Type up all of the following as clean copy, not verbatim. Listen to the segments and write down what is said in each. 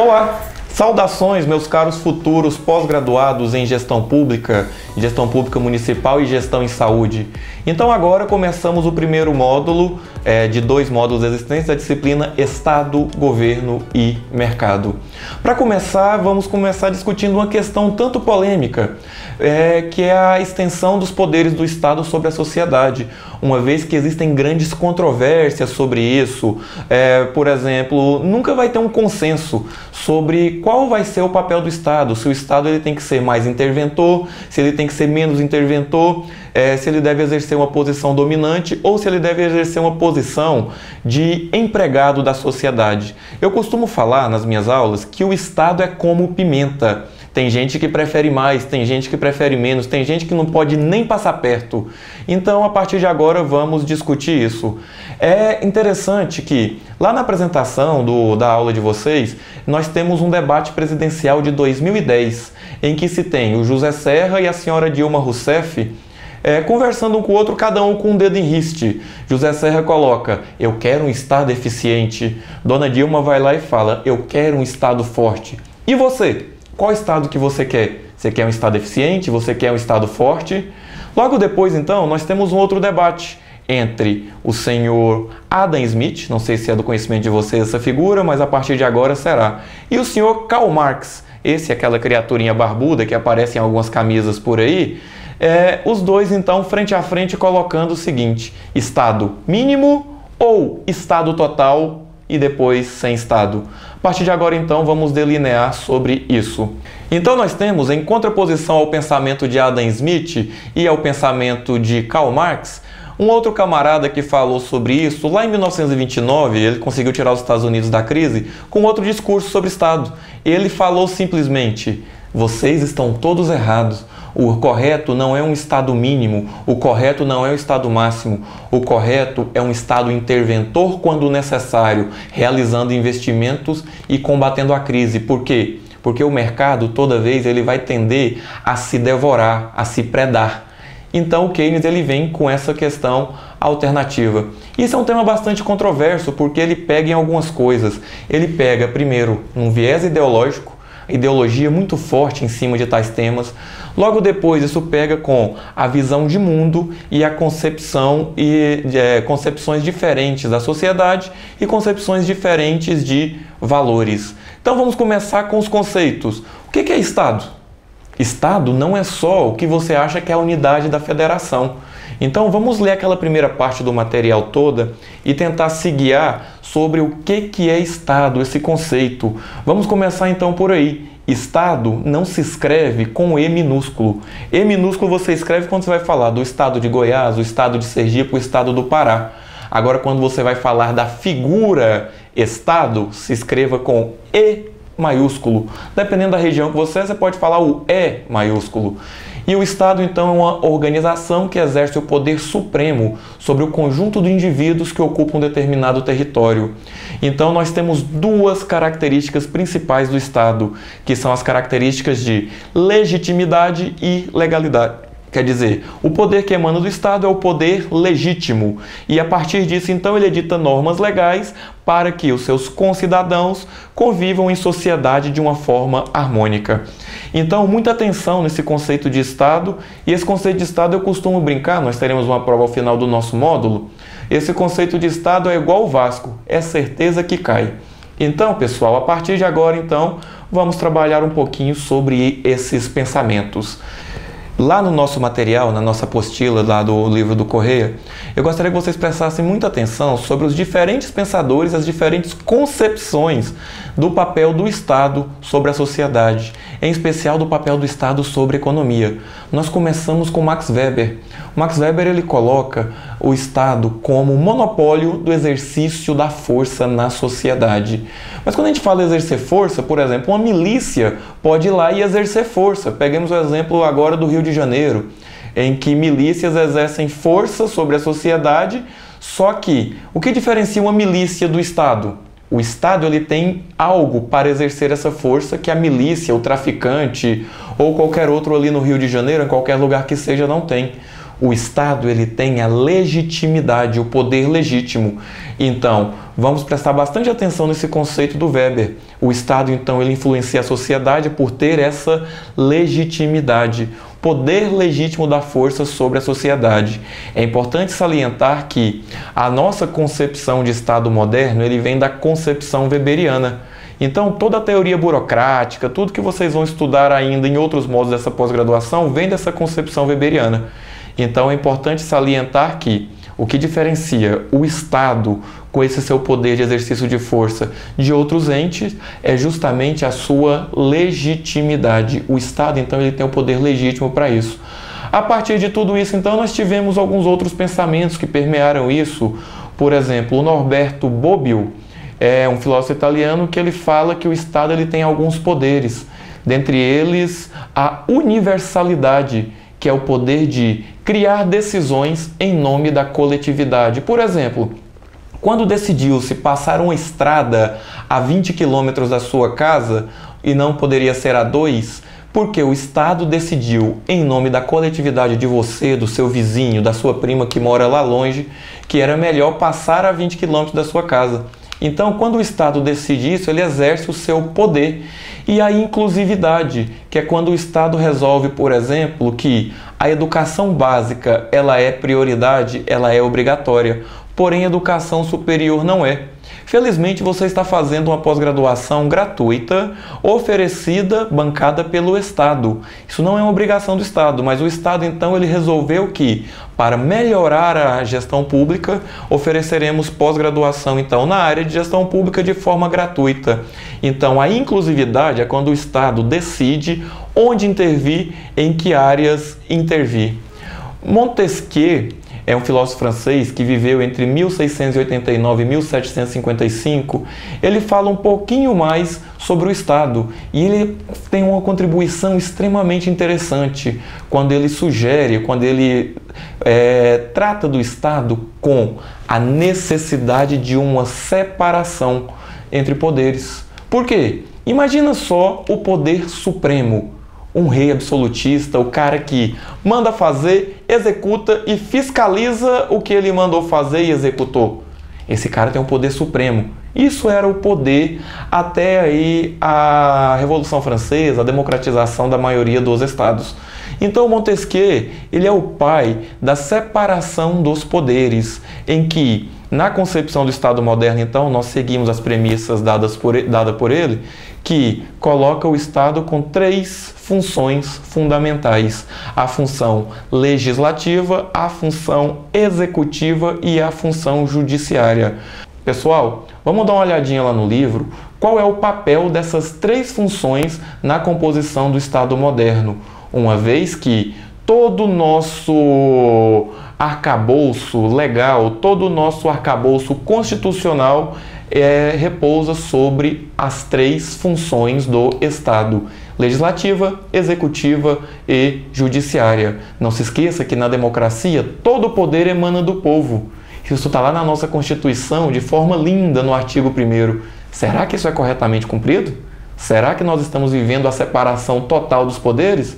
Olá! Saudações, meus caros futuros pós-graduados em gestão pública municipal e gestão em saúde. Então agora começamos o primeiro módulo de 2 módulos existentes da disciplina Estado, Governo e Mercado. Para começar, vamos começar discutindo uma questão tanto polêmica, que é a extensão dos poderes do Estado sobre a sociedade, uma vez que existem grandes controvérsias sobre isso. Por exemplo, nunca vai ter um consenso sobre qual vai ser o papel do Estado, se o Estado ele tem que ser mais interventor, se ele tem que ser menos interventor, se ele deve exercer uma posição dominante ou se ele deve exercer uma posição de empregado da sociedade. Eu costumo falar nas minhas aulas que o Estado é como pimenta. Tem gente que prefere mais, tem gente que prefere menos, tem gente que não pode nem passar perto. Então, a partir de agora, vamos discutir isso. É interessante que, lá na apresentação da aula de vocês, nós temos um debate presidencial de 2010, em que se tem o José Serra e a senhora Dilma Rousseff conversando um com o outro, cada um com um dedo em riste. José Serra coloca, eu quero um Estado eficiente. Dona Dilma vai lá e fala, eu quero um Estado forte. E você? Qual Estado que você quer? Você quer um Estado eficiente? Você quer um Estado forte? Logo depois, então, nós temos um outro debate entre o senhor Adam Smith, não sei se é do conhecimento de vocês essa figura, mas a partir de agora será, e o senhor Karl Marx, esse é aquela criaturinha barbuda que aparece em algumas camisas por aí, os dois, então, frente a frente, colocando o seguinte, Estado mínimo ou Estado total e depois sem Estado. A partir de agora, então, vamos delinear sobre isso. Então, nós temos, em contraposição ao pensamento de Adam Smith e ao pensamento de Karl Marx, um outro camarada que falou sobre isso, lá em 1929, ele conseguiu tirar os Estados Unidos da crise com outro discurso sobre Estado. Ele falou simplesmente, vocês estão todos errados. O correto não é um Estado mínimo, o correto não é um Estado máximo, o correto é um Estado interventor quando necessário, realizando investimentos e combatendo a crise. Por quê? Porque o mercado, toda vez, ele vai tender a se devorar, a se predar. Então o Keynes ele vem com essa questão alternativa. Isso é um tema bastante controverso, porque ele pega em algumas coisas. Ele pega, primeiro, um viés ideológico, ideologia muito forte em cima de tais temas. Logo depois, isso pega com a visão de mundo e a concepção concepções diferentes da sociedade e concepções diferentes de valores. Então vamos começar com os conceitos. O que é Estado? Estado não é só o que você acha que é a unidade da federação. Então vamos ler aquela primeira parte do material toda e tentar se guiar sobre o que é Estado, esse conceito. Vamos começar então por aí. Estado não se escreve com E minúsculo. E minúsculo você escreve quando você vai falar do Estado de Goiás, o Estado de Sergipe, o Estado do Pará. Agora quando você vai falar da figura Estado, se escreva com E maiúsculo. Dependendo da região que você pode falar o E maiúsculo. E o Estado, então, é uma organização que exerce o poder supremo sobre o conjunto de indivíduos que ocupam um determinado território. Então, nós temos 2 características principais do Estado, que são as características de legitimidade e legalidade. Quer dizer, o poder que emana do Estado é o poder legítimo e, a partir disso, então, ele edita normas legais para que os seus concidadãos convivam em sociedade de uma forma harmônica. Então, muita atenção nesse conceito de Estado, e esse conceito de Estado eu costumo brincar, nós teremos uma prova ao final do nosso módulo, esse conceito de Estado é igual ao Vasco, é certeza que cai. Então, pessoal, a partir de agora, então, vamos trabalhar um pouquinho sobre esses pensamentos. Lá no nosso material, na nossa apostila lá do livro do Correia, eu gostaria que vocês prestassem muita atenção sobre os diferentes pensadores, as diferentes concepções do papel do Estado sobre a sociedade, em especial do papel do Estado sobre a economia. Nós começamos com Max Weber. O Max Weber ele coloca o Estado como monopólio do exercício da força na sociedade. Mas quando a gente fala exercer força, por exemplo, uma milícia pode ir lá e exercer força. Peguemos o exemplo agora do Rio de Janeiro, em que milícias exercem força sobre a sociedade, só que o que diferencia uma milícia do Estado? O Estado ele tem algo para exercer essa força que a milícia, o traficante ou qualquer outro ali no Rio de Janeiro, em qualquer lugar que seja, não tem. O Estado, ele tem a legitimidade, o poder legítimo. Então, vamos prestar bastante atenção nesse conceito do Weber. O Estado, então, ele influencia a sociedade por ter essa legitimidade, poder legítimo da força sobre a sociedade. É importante salientar que a nossa concepção de Estado moderno, ele vem da concepção weberiana. Então, toda a teoria burocrática, tudo que vocês vão estudar ainda em outros modos dessa pós-graduação, vem dessa concepção weberiana. Então, é importante salientar que o que diferencia o Estado, com esse seu poder de exercício de força, de outros entes, é justamente a sua legitimidade. O Estado, então, ele tem o poder legítimo para isso. A partir de tudo isso, então, nós tivemos alguns outros pensamentos que permearam isso. Por exemplo, o Norberto Bobbio é um filósofo italiano que ele fala que o Estado ele tem alguns poderes, dentre eles a universalidade, que é o poder de criar decisões em nome da coletividade. Por exemplo, quando decidiu-se passar uma estrada a 20 quilômetros da sua casa e não poderia ser a 2, porque o Estado decidiu, em nome da coletividade de você, do seu vizinho, da sua prima que mora lá longe, que era melhor passar a 20 quilômetros da sua casa. Então, quando o Estado decide isso, ele exerce o seu poder. E a inclusividade, que é quando o Estado resolve, por exemplo, que a educação básica ela é prioridade, ela é obrigatória, porém a educação superior não é. Felizmente, você está fazendo uma pós-graduação gratuita, oferecida, bancada pelo Estado. Isso não é uma obrigação do Estado, mas o Estado, então, ele resolveu que, para melhorar a gestão pública, ofereceremos pós-graduação, então, na área de gestão pública de forma gratuita. Então, a inclusividade é quando o Estado decide onde intervir, em que áreas intervir. Montesquieu é um filósofo francês que viveu entre 1689 e 1755. Ele fala um pouquinho mais sobre o Estado e ele tem uma contribuição extremamente interessante quando ele sugere, quando ele trata do Estado com a necessidade de uma separação entre poderes. Por quê? Imagina só o poder supremo. Um rei absolutista, o cara que manda fazer, executa e fiscaliza o que ele mandou fazer e executou. Esse cara tem um poder supremo. Isso era o poder até aí a Revolução Francesa, a democratização da maioria dos estados. Então Montesquieu, ele é o pai da separação dos poderes, em que na concepção do Estado moderno, então, nós seguimos as premissas dadas por ele, que coloca o Estado com 3 funções fundamentais: a função legislativa, a função executiva e a função judiciária. Pessoal, vamos dar uma olhadinha lá no livro, qual é o papel dessas 3 funções na composição do Estado moderno, uma vez que todo o nosso arcabouço legal, todo o nosso arcabouço constitucional repousa sobre as 3 funções do Estado: legislativa, executiva e judiciária. Não se esqueça que na democracia todo o poder emana do povo. Isso está lá na nossa Constituição de forma linda no artigo 1º. Será que isso é corretamente cumprido? Será que nós estamos vivendo a separação total dos poderes?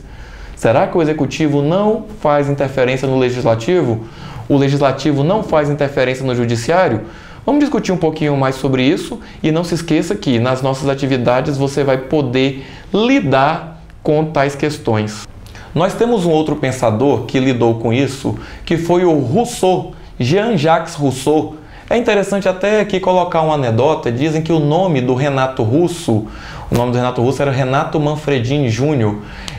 Será que o executivo não faz interferência no legislativo? O legislativo não faz interferência no judiciário? Vamos discutir um pouquinho mais sobre isso e não se esqueça que nas nossas atividades você vai poder lidar com tais questões. Nós temos um outro pensador que lidou com isso, que foi o Rousseau, Jean-Jacques Rousseau. É interessante até aqui colocar uma anedota. Dizem que o nome do Renato Russo, era Renato Manfredini Júnior.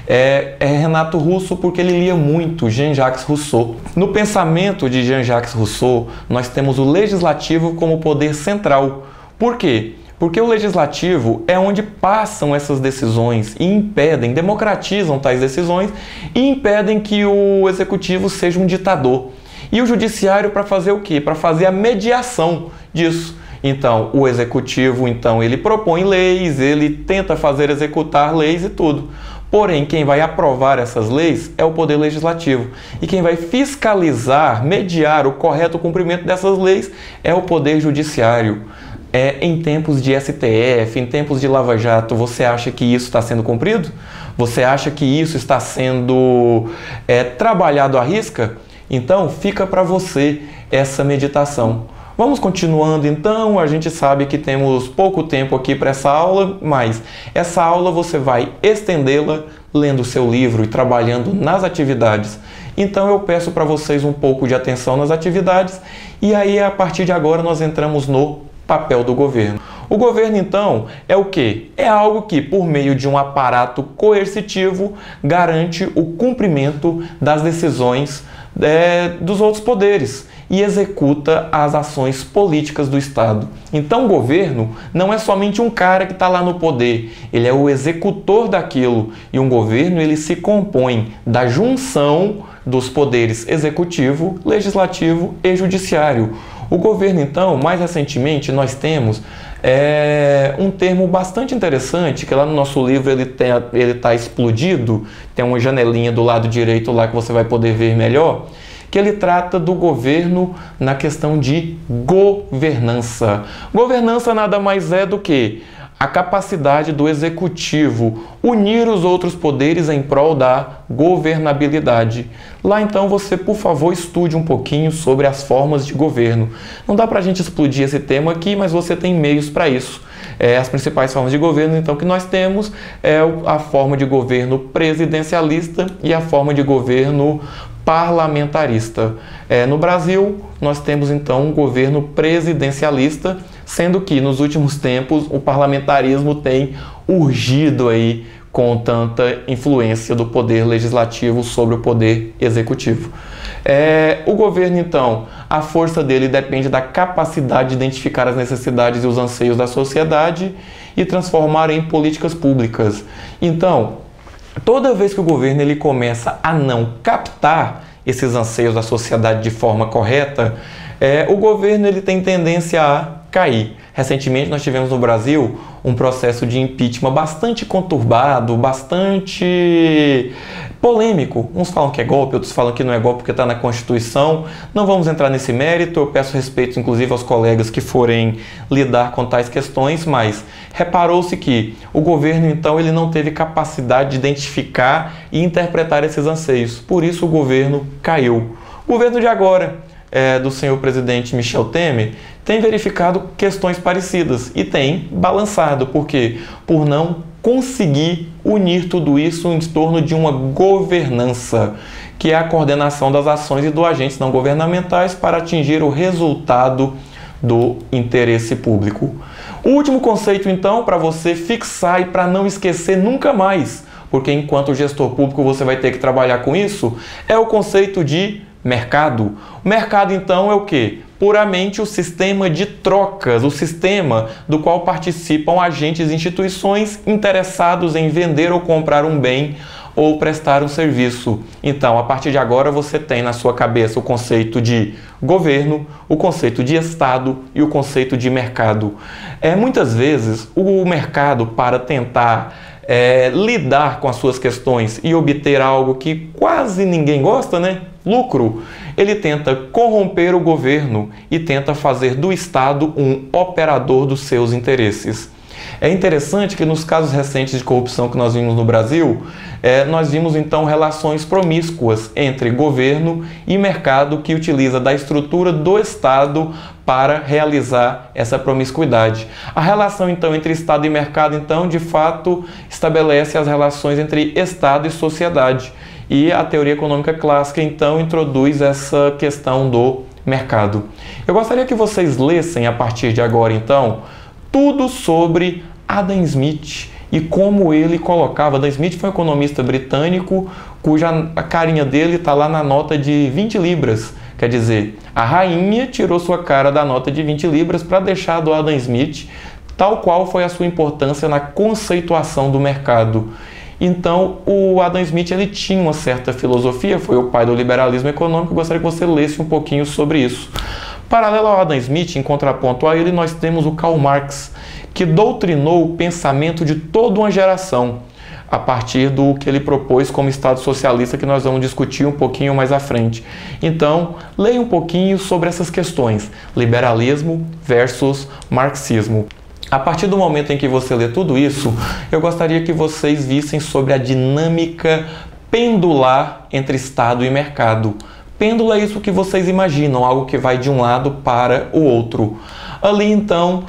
É Renato Russo porque ele lia muito Jean-Jacques Rousseau. No pensamento de Jean-Jacques Rousseau, nós temos o legislativo como poder central. Por quê? Porque o legislativo é onde passam essas decisões e impedem, democratizam tais decisões e impedem que o executivo seja um ditador. E o judiciário para fazer o quê? Para fazer a mediação disso. Então, o executivo, então, ele propõe leis, ele tenta fazer executar leis e tudo. Porém, quem vai aprovar essas leis é o Poder Legislativo. E quem vai fiscalizar, mediar o correto cumprimento dessas leis é o Poder Judiciário. Em tempos de STF, em tempos de Lava Jato, você acha que isso está sendo cumprido? Você acha que isso está sendo trabalhado à risca? Então, fica para você essa meditação. Vamos continuando então, a gente sabe que temos pouco tempo aqui para essa aula, mas essa aula você vai estendê-la lendo o seu livro e trabalhando nas atividades. Então eu peço para vocês um pouco de atenção nas atividades e aí a partir de agora nós entramos no papel do governo. O governo então é o quê? É algo que por meio de um aparato coercitivo garante o cumprimento das decisões dos outros poderes e executa as ações políticas do Estado. Então o governo não é somente um cara que está lá no poder, ele é o executor daquilo, e um governo ele se compõe da junção dos poderes executivo, legislativo e judiciário. O governo então, mais recentemente, nós temos um termo bastante interessante, que lá no nosso livro ele está explodido, tem uma janelinha do lado direito lá que você vai poder ver melhor, que ele trata do governo na questão de governança. Governança nada mais é do que a capacidade do executivo unir os outros poderes em prol da governabilidade. Lá então você, por favor, estude um pouquinho sobre as formas de governo. Não dá para a gente explodir esse tema aqui, mas você tem meios para isso. As principais formas de governo então que nós temos é a forma de governo presidencialista e a forma de governo parlamentarista. No Brasil, nós temos então um governo presidencialista, sendo que nos últimos tempos o parlamentarismo tem urgido aí com tanta influência do poder legislativo sobre o poder executivo. O governo, então, a força dele depende da capacidade de identificar as necessidades e os anseios da sociedade e transformar em políticas públicas. Então, toda vez que o governo ele começa a não captar esses anseios da sociedade de forma correta, o governo ele tem tendência a cair. Recentemente nós tivemos no Brasil um processo de impeachment bastante conturbado, bastante polêmico. Uns falam que é golpe, outros falam que não é golpe porque está na Constituição. Não vamos entrar nesse mérito, eu peço respeito inclusive aos colegas que forem lidar com tais questões, mas reparou-se que o governo então ele não teve capacidade de identificar e interpretar esses anseios. Por isso o governo caiu. O governo de agora, do senhor presidente Michel Temer, tem verificado questões parecidas e tem balançado. Por quê? Por não conseguir unir tudo isso em torno de uma governança, que é a coordenação das ações e dos agentes não governamentais para atingir o resultado do interesse público. O último conceito, então, para você fixar e para não esquecer nunca mais, porque enquanto gestor público você vai ter que trabalhar com isso, é o conceito de mercado. O mercado, então, é o quê? Puramente o sistema de trocas, o sistema do qual participam agentes e instituições interessados em vender ou comprar um bem ou prestar um serviço. Então, a partir de agora, você tem na sua cabeça o conceito de governo, o conceito de Estado e o conceito de mercado. Muitas vezes, o mercado, para tentar lidar com as suas questões e obter algo que quase ninguém gosta, né? Lucro, ele tenta corromper o governo e tenta fazer do Estado um operador dos seus interesses. É interessante que nos casos recentes de corrupção que nós vimos no Brasil, nós vimos então relações promíscuas entre governo e mercado que utiliza da estrutura do Estado para realizar essa promiscuidade. A relação então entre Estado e mercado então de fato estabelece as relações entre Estado e sociedade. E a teoria econômica clássica então introduz essa questão do mercado. Eu gostaria que vocês lessem a partir de agora então tudo sobre Adam Smith e como ele colocava. Adam Smith foi um economista britânico cuja a carinha dele está lá na nota de 20 libras. Quer dizer, a rainha tirou sua cara da nota de 20 libras para deixar do Adam Smith, tal qual foi a sua importância na conceituação do mercado. Então, o Adam Smith ele tinha uma certa filosofia, foi o pai do liberalismo econômico. Eu gostaria que você lesse um pouquinho sobre isso. Paralelo ao Adam Smith, em contraponto a ele, nós temos o Karl Marx, que doutrinou o pensamento de toda uma geração, a partir do que ele propôs como Estado socialista, que nós vamos discutir um pouquinho mais à frente. Então, leia um pouquinho sobre essas questões, liberalismo versus marxismo. A partir do momento em que você lê tudo isso, eu gostaria que vocês vissem sobre a dinâmica pendular entre Estado e mercado. Pêndulo é isso que vocês imaginam, algo que vai de um lado para o outro. Ali então,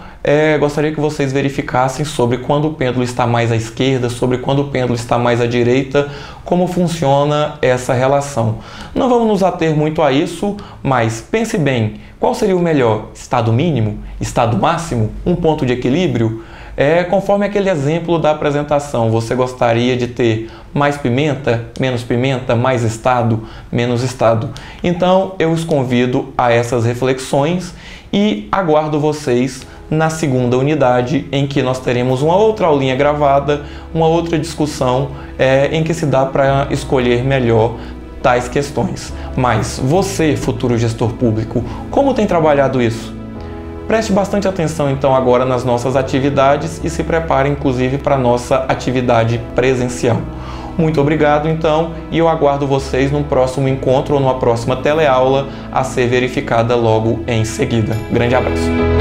gostaria que vocês verificassem sobre quando o pêndulo está mais à esquerda, sobre quando o pêndulo está mais à direita, como funciona essa relação. Não vamos nos ater muito a isso, mas pense bem, qual seria o melhor? Estado mínimo? Estado máximo? Um ponto de equilíbrio? Conforme aquele exemplo da apresentação, você gostaria de ter mais pimenta, mais estado, menos estado? Então eu os convido a essas reflexões e aguardo vocês na segunda unidade, em que nós teremos uma outra aulinha gravada, uma outra discussão em que se dá para escolher melhor tais questões. Mas você, futuro gestor público, como tem trabalhado isso? Preste bastante atenção então agora nas nossas atividades e se prepare inclusive para a nossa atividade presencial. Muito obrigado então e eu aguardo vocês num próximo encontro ou numa próxima teleaula a ser verificada logo em seguida. Grande abraço!